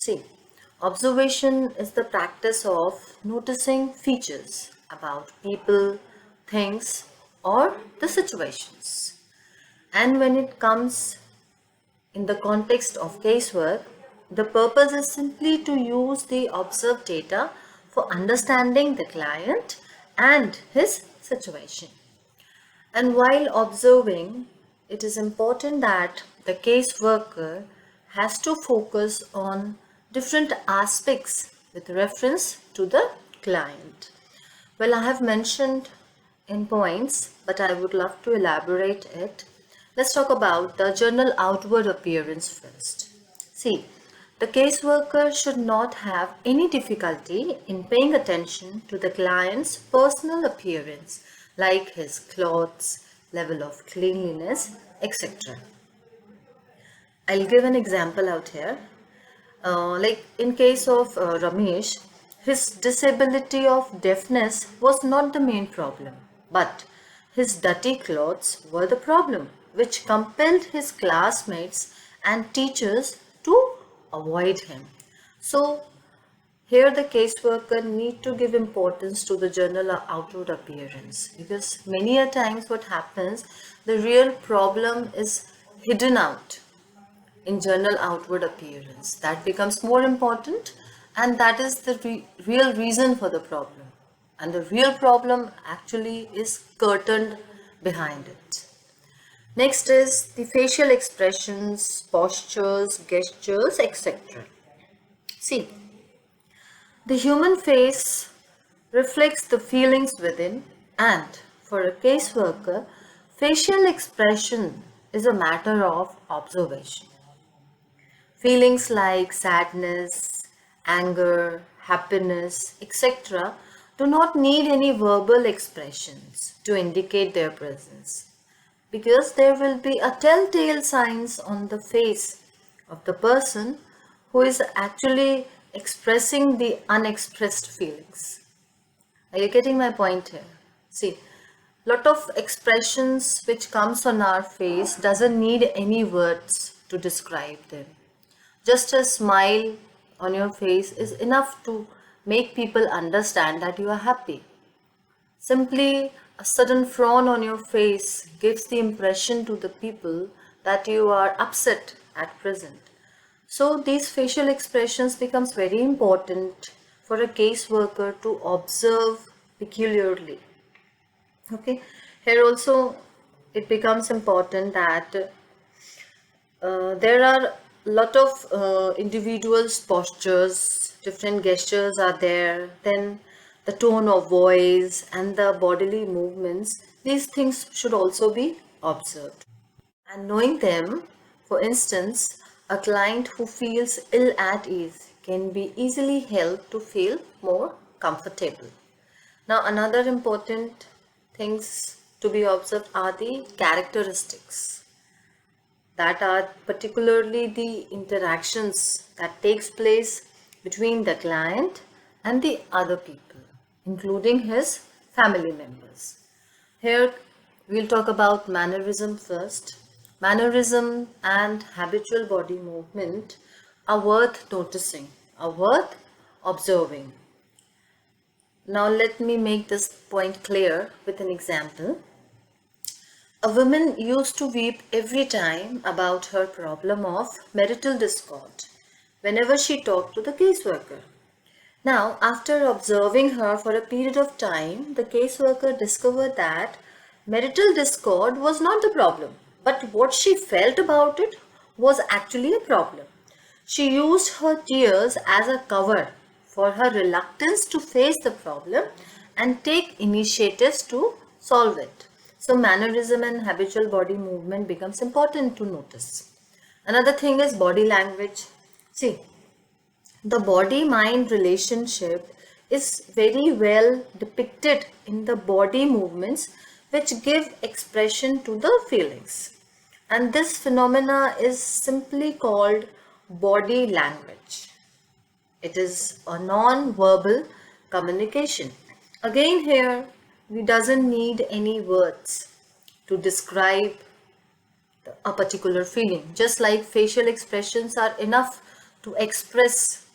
See, observation is the practice of noticing features about people, things, or the situations. And when it comes in the context of casework, the purpose is simply to use the observed data for understanding the client and his situation. And while observing, it is important that the caseworker has to focus on different aspects with reference to the client. Well, I have mentioned in points, but I would love to elaborate it. Let's talk about the general outward appearance first. See, the caseworker should not have any difficulty in paying attention to the client's personal appearance, like his clothes, level of cleanliness, etc. I'll give an example out here. Like in case of Ramesh, his disability of deafness was not the main problem, but his dirty clothes were the problem, which compelled his classmates and teachers to avoid him. So here the caseworker need to give importance to the general outward appearance, because many a times what happens, the real problem is hidden out in general outward appearance. That becomes more important, and that is the real reason for the problem. And the real problem actually is curtained behind it. Next is the facial expressions, postures, gestures, etc. See, the human face reflects the feelings within, and for a caseworker, facial expression is a matter of observation. Feelings like sadness, anger, happiness, etc. do not need any verbal expressions to indicate their presence, because there will be a telltale signs on the face of the person who is actually expressing the unexpressed feelings. Are you getting my point here? See, lot of expressions which comes on our face doesn't need any words to describe them. Just a smile on your face is enough to make people understand that you are happy. Simply a sudden frown on your face gives the impression to the people that you are upset at present. So these facial expressions becomes very important for a caseworker to observe peculiarly. Okay, here also it becomes important that there are lot of individuals' postures, different gestures are there, then the tone of voice and the bodily movements, these things should also be observed. And knowing them, for instance, a client who feels ill at ease can be easily helped to feel more comfortable. Now, another important things to be observed are the characteristics, that are particularly the interactions that takes place between the client and the other people, including his family members. Here we'll talk about mannerism first. Mannerism and habitual body movement are worth noticing, are worth observing. Now let me make this point clear with an example. A woman used to weep every time about her problem of marital discord whenever she talked to the caseworker. Now, after observing her for a period of time, the caseworker discovered that marital discord was not the problem, but what she felt about it was actually a problem. She used her tears as a cover for her reluctance to face the problem and take initiatives to solve it. So mannerism and habitual body movement becomes important to notice. Another thing is body language. See, the body-mind relationship is very well depicted in the body movements which give expression to the feelings. And this phenomena is simply called body language. It is a non-verbal communication. Again here, we doesn't need any words to describe a particular feeling. Just like facial expressions are enough to express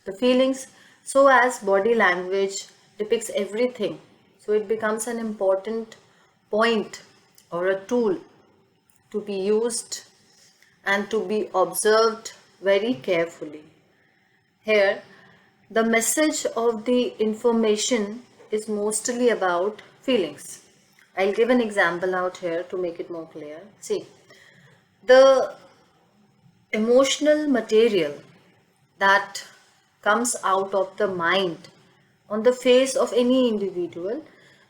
the feelings, so as body language depicts everything. So it becomes an important point or a tool to be used and to be observed very carefully. Here, the message of the information is mostly about feelings. I'll give an example out here to make it more clear. See, the emotional material that comes out of the mind on the face of any individual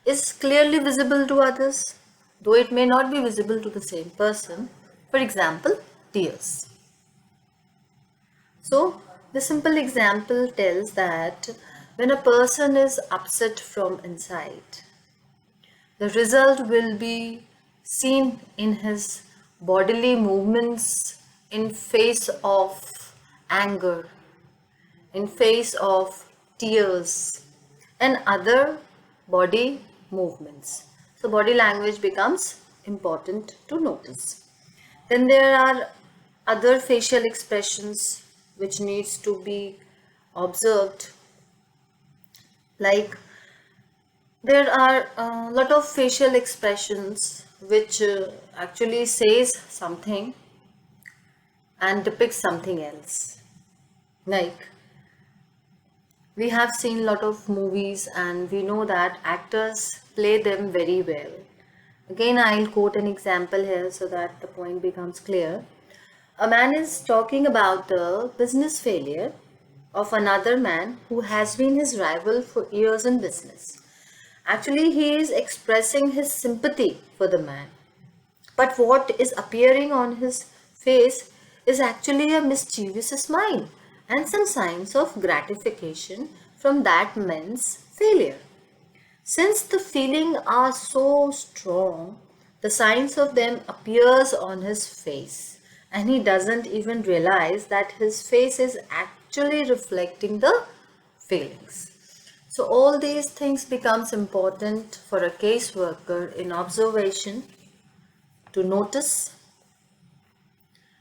is clearly visible to others, though it may not be visible to the same person. For example, tears. So, the simple example tells that when a person is upset from inside, the result will be seen in his bodily movements in face of anger, in face of tears, and other body movements. So, body language becomes important to notice. Then there are other facial expressions which needs to be observed, like there are a lot of facial expressions which actually says something and depicts something else. Like we have seen a lot of movies and we know that actors play them very well. Again, I'll quote an example here so that the point becomes clear. A man is talking about the business failure of another man who has been his rival for years in business. Actually, he is expressing his sympathy for the man. But what is appearing on his face is actually a mischievous smile and some signs of gratification from that man's failure. Since the feelings are so strong, the signs of them appears on his face and he doesn't even realize that his face is actually reflecting the feelings. So all these things becomes important for a caseworker in observation to notice.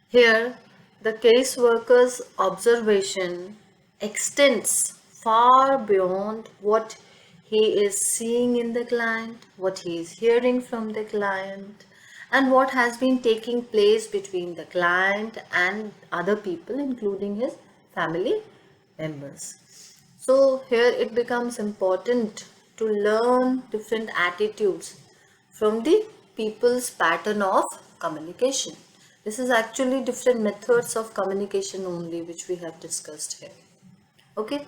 Here, the caseworker's observation extends far beyond what he is seeing in the client, what he is hearing from the client, and what has been taking place between the client and other people, including his family members. So here it becomes important to learn different attitudes from the people's pattern of communication. This is actually different methods of communication only which we have discussed here. Okay.